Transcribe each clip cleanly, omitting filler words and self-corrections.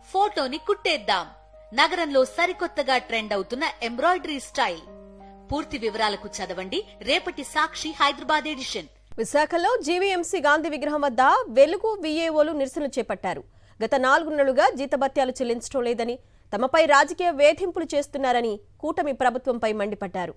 ఫోటోని కుట్టేద్దాం. నగరంలో సరికొత్తగా ట్రెండ్ అవుతున్న ఎంబ్రాయిడరీ స్టైల్. పూర్తి వివరాలకు చదవండి రేపటి సాక్షి హైదరాబాద్ ఎడిషన్. విశాఖలో జీవీఎంసీ గాంధీ విగ్రహం వద్ద వెలుగు విఏఓలు నిరసనలు చేపట్టారు. గత 4 నెలలుగా జీతభత్యాలు చెల్లించడం లేదని, తమపై రాజకీయ వేధింపులు చేస్తున్నారని కూటమి ప్రభుత్వంపై మండిపడ్డారు.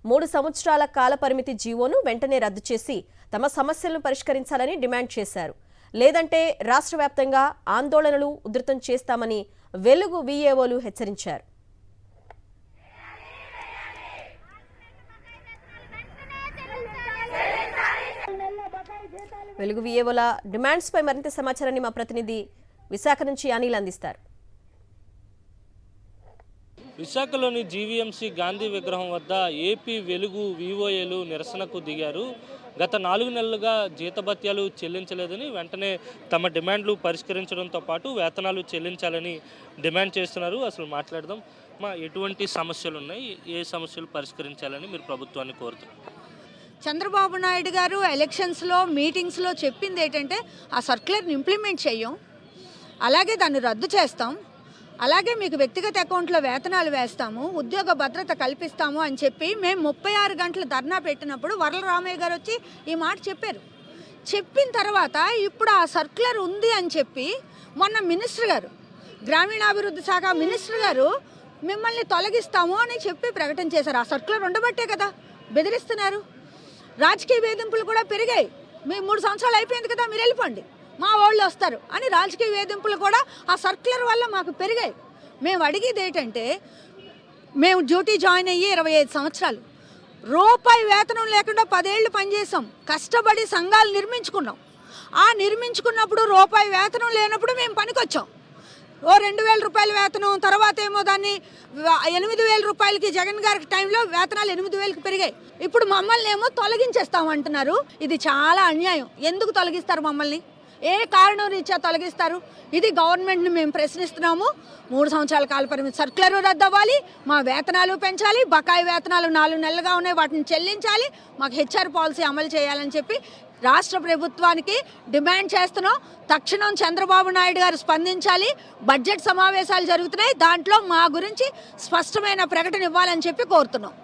3 సంవత్సరాల కాలపరిమితి జీవోను వెంటనే రద్దు చేసి తమ సమస్యలను పరిష్కరించాలని డిమాండ్ చేశారు. లేదంటే రాష్ట్ర వ్యాప్తంగా ఆందోళనలు ఉధృతం చేస్తామని వెలుగు విఏఓలు హెచ్చరించారు. వెలుగు విఏఓల డిమాండ్స్ పై మరింత సమాచారాన్ని మా ప్రతినిధి విశాఖ నుంచి అనిల్ అందిస్తారు. విశాఖలోని జీవీఎంసీ గాంధీ విగ్రహం వద్ద ఏపీ వెలుగు విఓఏలు నిరసనకు దిగారు. గత 4 నెలలుగా జీతభత్యాలు చెల్లించలేదని, వెంటనే తమ డిమాండ్లు పరిష్కరించడంతో పాటు వేతనాలు చెల్లించాలని డిమాండ్ చేస్తున్నారు. అసలు మాట్లాడదాం. ఎటువంటి సమస్యలు ఉన్నాయి, ఏ సమస్యలు పరిష్కరించాలని మీరు ప్రభుత్వాన్ని కోరుతున్నారు? చంద్రబాబు నాయుడు గారు ఎలక్షన్స్లో మీటింగ్స్లో చెప్పింది ఏంటంటే ఆ సర్క్యులర్ని ఇంప్లిమెంట్ చేయం, అలాగే దాన్ని రద్దు చేస్తాం, అలాగే మీకు వ్యక్తిగత అకౌంట్లో వేతనాలు వేస్తాము, ఉద్యోగ భద్రత కల్పిస్తాము అని చెప్పి మేము 36 గంటలు ధర్నా పెట్టినప్పుడు వరలరామయ్య గారు వచ్చి ఈ మాట చెప్పారు. చెప్పిన తర్వాత ఇప్పుడు ఆ సర్క్యులర్ ఉంది అని చెప్పి మొన్న మినిస్టర్ గారు, గ్రామీణాభివృద్ధి శాఖ మినిస్టర్ గారు మిమ్మల్ని తొలగిస్తాము అని చెప్పి ప్రకటన చేశారు. ఆ సర్క్యులర్ ఉండబట్టే కదా బెదిరిస్తున్నారు. రాజకీయ వేధింపులు కూడా పెరిగాయి. మీ 3 సంవత్సరాలు అయిపోయింది కదా, మీరు వెళ్ళిపోండి, మా వాళ్ళు వస్తారు అని రాజకీయ వేధింపులు కూడా ఆ సర్క్యులర్ వల్ల మాకు పెరిగాయి. మేము అడిగేది ఏంటంటే, మేము డ్యూటీ జాయిన్ అయ్యి 25 సంవత్సరాలు, రూపాయి వేతనం లేకుండా 10 ఏళ్ళు పనిచేసాం, కష్టపడి సంఘాలు నిర్మించుకున్నాం. ఆ నిర్మించుకున్నప్పుడు రూపాయి వేతనం లేనప్పుడు మేము పనికొచ్చాం. 2,000 రూపాయల వేతనం, తర్వాత ఏమో దాన్ని 8,000 రూపాయలకి జగన్ గారి టైంలో వేతనాలు 8,000కి పెరిగాయి. ఇప్పుడు మమ్మల్ని ఏమో తొలగించేస్తామంటున్నారు. ఇది చాలా అన్యాయం. ఎందుకు తొలగిస్తారు మమ్మల్ని? ఏ కారణం రీత్యా తొలగిస్తారు? ఇది గవర్నమెంట్ని మేము ప్రశ్నిస్తున్నాము. 3 సంవత్సరాల కాల పరిమితి సర్క్యులర్ రద్దు అవ్వాలి, మా వేతనాలు పెంచాలి, బకాయి వేతనాలు 4 నెలలుగా ఉన్నాయి వాటిని చెల్లించాలి, మాకు హెచ్ఆర్ పాలసీ అమలు చేయాలని చెప్పి రాష్ట్ర ప్రభుత్వానికి డిమాండ్ చేస్తున్నాం. తక్షణం చంద్రబాబు నాయుడు గారు స్పందించాలి. బడ్జెట్ సమావేశాలు జరుగుతున్నాయి, దాంట్లో మా గురించి స్పష్టమైన ప్రకటన ఇవ్వాలని చెప్పి కోరుతున్నాం.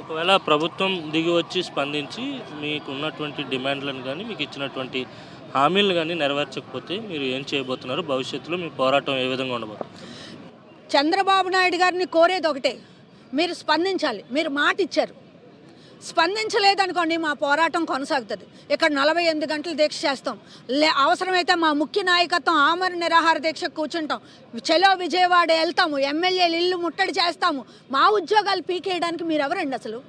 ఒకవేళ ప్రభుత్వం దిగి వచ్చి స్పందించి మీకు ఉన్నటువంటి డిమాండ్లను కానీ, మీకు ఇచ్చినటువంటి హామీలు కానీ నెరవేర్చకపోతే మీరు ఏం చేయబోతున్నారు? భవిష్యత్తులో మీ పోరాటం ఏ విధంగా ఉండబోతుంది? చంద్రబాబు నాయుడు గారిని కోరేది ఒకటే, మీరు స్పందించాలి. మీరు మాట ఇచ్చారు, స్పందించలేదనుకోండి మా పోరాటం కొనసాగుతుంది. ఇక్కడ 48 గంటలు దీక్ష చేస్తాం. అవసరమైతే మా ముఖ్య నాయకత్వం ఆమరణ నిరాహార దీక్ష కూర్చుంటాం. చలో విజయవాడ వెళ్తాము, ఎమ్మెల్యేలు ఇల్లు ముట్టడి చేస్తాము. మా ఉద్యోగాలు పీకేయడానికి మీరు ఎవరండి? అసలు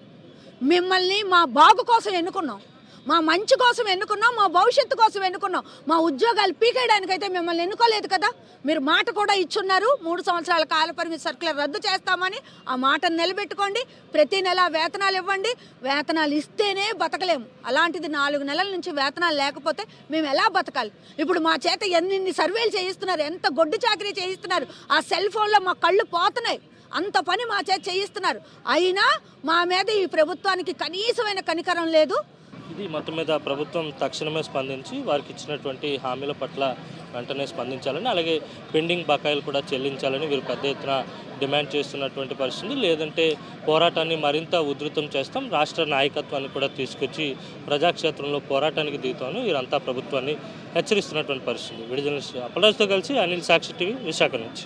మిమ్మల్ని మా బాగు కోసం ఎన్నుకున్నాం, మా మంచి కోసం ఎన్నుకున్నాం, మా భవిష్యత్తు కోసం ఎన్నుకున్నాం. మా ఉద్యోగాలు పీకేయడానికైతే మిమ్మల్ని ఎన్నుకోలేదు కదా. మీరు మాట కూడా ఇచ్చున్నారు, 3 సంవత్సరాల కాలపరిమితి సర్క్యులర్ రద్దు చేస్తామని. ఆ మాటను నిలబెట్టుకోండి. ప్రతి నెల వేతనాలు ఇవ్వండి. వేతనాలు ఇస్తేనే బతకలేము. అలాంటిది 4 నెలల నుంచి వేతనాలు లేకపోతే మేము ఎలా బతకాలి? ఇప్పుడు మా చేత ఎన్ని సర్వేలు చేయిస్తున్నారు, ఎంత గొడ్డు చాకరీ చేయిస్తున్నారు. ఆ సెల్ ఫోన్లో మా కళ్ళు పోతున్నాయి. అంత పని మా చేత చేయిస్తున్నారు. అయినా మా మీద ఈ ప్రభుత్వానికి కనీసమైన కనికరం లేదు. ఇది మొత్తం మీద ప్రభుత్వం తక్షణమే స్పందించి వారికి ఇచ్చినటువంటి హామీల పట్ల వెంటనే స్పందించాలని, అలాగే పెండింగ్ బకాయిలు కూడా చెల్లించాలని వీరు పెద్ద ఎత్తున డిమాండ్ చేస్తున్నటువంటి పరిస్థితి. లేదంటే పోరాటాన్ని మరింత ఉధృతం చేస్తాం, రాష్ట్ర నాయకత్వాన్ని కూడా తీసుకొచ్చి ప్రజాక్షేత్రంలో పోరాటానికి దిగుతామని వీరంతా ప్రభుత్వాన్ని హెచ్చరిస్తున్నటువంటి పరిస్థితి. విడుదల అప్పలరాజుతో కలిసి అనిల్, సాక్షి టీవీ, విశాఖ నుంచి.